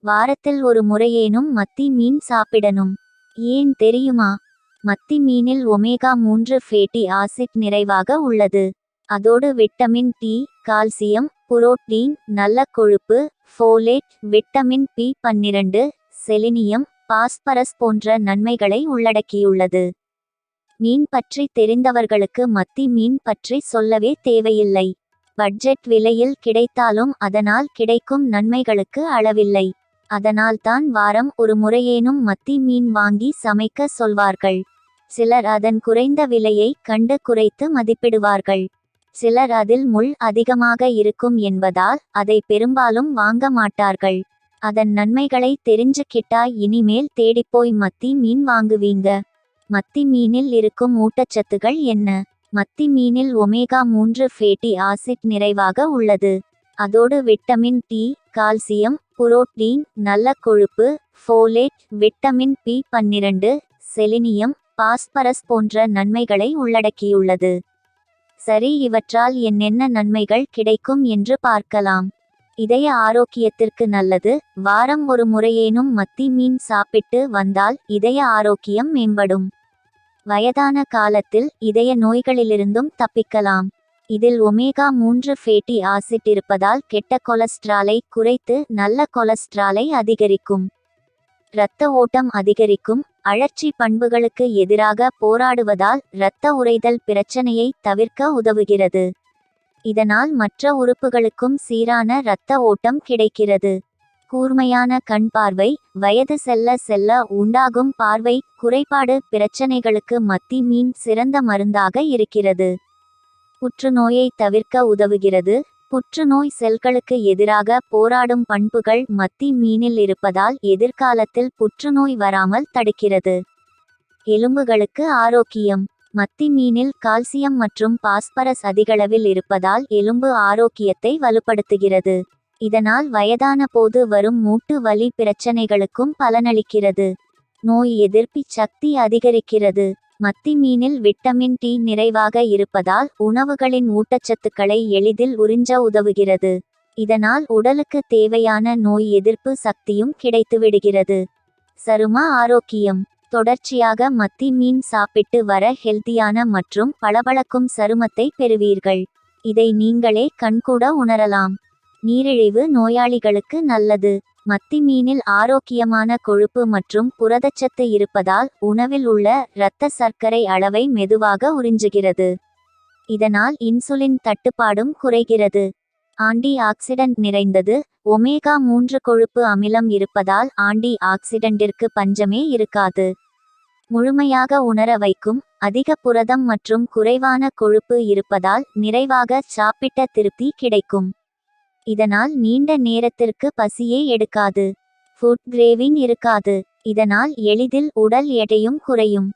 வாரத்தில் ஒரு முறையேனும் மத்தி மீன் சாப்பிடணும். ஏன் தெரியுமா? மத்தி மீனில் ஒமேகா 3 ஃபேட்டி ஆசிட் நிறைவாக உள்ளது. அதோடு விட்டமின் டி, கால்சியம், புரோட்டீன், நல்ல கொழுப்பு, ஃபோலேட், விட்டமின் பி12, செலினியம், பாஸ்பரஸ் போன்ற நன்மைகளை உள்ளடக்கியுள்ளது. மீன் பற்றி தெரிந்தவர்களுக்கு மத்தி மீன் பற்றி சொல்லவே தேவையில்லை. பட்ஜெட் விலையில் கிடைத்தாலும் அதனால் கிடைக்கும் நன்மைகளுக்கு அளவில்லை. அதனால்தான் வாரம் ஒரு முறையேனும் மத்தி மீன் வாங்கி சமைக்க சொல்வார்கள். சிலர் அதன் குறைந்த விலையை கண்டு குறைத்து மதிப்பிடுவார்கள். சிலர் அதில் முள் அதிகமாக இருக்கும் என்பதால் அதை பெரும்பாலும் வாங்க மாட்டார்கள். அதன் நன்மைகளை தெரிஞ்சுக்கிட்டா இனிமேல் தேடிப்போய் மத்தி மீன் வாங்குவீங்க. மத்தி மீனில் இருக்கும் ஊட்டச்சத்துகள் என்ன? மத்தி மீனில் ஒமேகா 3 ஃபேட்டி ஆசிட் நிறைவாக உள்ளது. அதோடு விட்டமின் டி, கால்சியம், புரோட்டீன், நல்ல கொழுப்பு, ஃபோலேட், விட்டமின் பி12, செலினியம், பாஸ்பரஸ் போன்ற நன்மைகளை உள்ளடக்கியுள்ளது. சரி, இவற்றால் என்னென்ன நன்மைகள் கிடைக்கும் என்று பார்க்கலாம். இதய ஆரோக்கியத்திற்கு நல்லது. வாரம் ஒரு முறையேனும் மத்தி மீன் சாப்பிட்டு வந்தால் இதய ஆரோக்கியம் மேம்படும். வயதான காலத்தில் இதய நோய்களிலிருந்தும் தப்பிக்கலாம். இதில் ஒமேகா 3 ஃபேட்டி ஆசிட் இருப்பதால் கெட்ட கொலஸ்ட்ராலை குறைத்து நல்ல கொலஸ்ட்ராலை அதிகரிக்கும். இரத்த ஓட்டம் அதிகரிக்கும். அழற்சி பண்புகளுக்கு எதிராக போராடுவதால் இரத்த உறைதல் பிரச்சனையை தவிர்க்க உதவுகிறது. இதனால் மற்ற உறுப்புகளுக்கும் சீரான இரத்த ஓட்டம் கிடைக்கிறது. கூர்மையான கண் பார்வை. வயது செல்ல செல்ல உண்டாகும் பார்வை குறைபாடு பிரச்சனைகளுக்கு மத்தி மீன் சிறந்த மருந்தாக இருக்கிறது. புற்றுநோயை தவிர்க்க உதவுகிறது. புற்றுநோய் செல்களுக்கு எதிராக போராடும் பண்புகள் மத்தி மீனில் இருப்பதால் எதிர்காலத்தில் புற்றுநோய் வராமல் தடுக்கிறது. எலும்புகளுக்கு ஆரோக்கியம். மத்தி மீனில் கால்சியம் மற்றும் பாஸ்பரஸ் அதிகளவில் இருப்பதால் எலும்பு ஆரோக்கியத்தை வலுப்படுத்துகிறது. இதனால் வயதான போது வரும் மூட்டு வலி பிரச்சனைகளுக்கும் பலனளிக்கிறது. நோய் எதிர்ப்பு சக்தி அதிகரிக்கிறது. மத்தி மீனில் விட்டமின் டி நிறைவாக இருப்பதால் உணவுகளின் ஊட்டச்சத்துக்களை எளிதில் உறிஞ்ச உதவுகிறது. இதனால் உடலுக்கு தேவையான நோய் எதிர்ப்பு சக்தியும் கிடைத்துவிடுகிறது. சரும ஆரோக்கியம். தொடர்ச்சியாக மத்தி மீன் சாப்பிட்டு வர ஹெல்தியான மற்றும் பளபளக்கும் சருமத்தை பெறுவீர்கள். இதை நீங்களே கண்கூட உணரலாம். நீரிழிவு நோயாளிகளுக்கு நல்லது. மத்தி மீனில் ஆரோக்கியமான கொழுப்பு மற்றும் புரதச்சத்து இருப்பதால் உணவில் உள்ள இரத்த சர்க்கரை அளவை மெதுவாக உறிஞ்சுகிறது. இதனால் இன்சுலின் தட்டுப்பாடும் குறைகிறது. ஆன்டி ஆக்சிடென்ட் நிறைந்தது. ஒமேகா 3 கொழுப்பு அமிலம் இருப்பதால் ஆன்டி ஆக்சிடென்டிற்கு பஞ்சமே இருக்காது. முழுமையாக உணர வைக்கும். அதிக புரதம் மற்றும் குறைவான கொழுப்பு இருப்பதால் நிறைவாக சாப்பிட்ட திருப்தி கிடைக்கும். இதனால் நீண்ட நேரத்திற்கு பசியே எடுக்காது. ஃபுட் கிரேவிங் இருக்காது. இதனால் எளிதில் உடல் எடையும் குறையும்.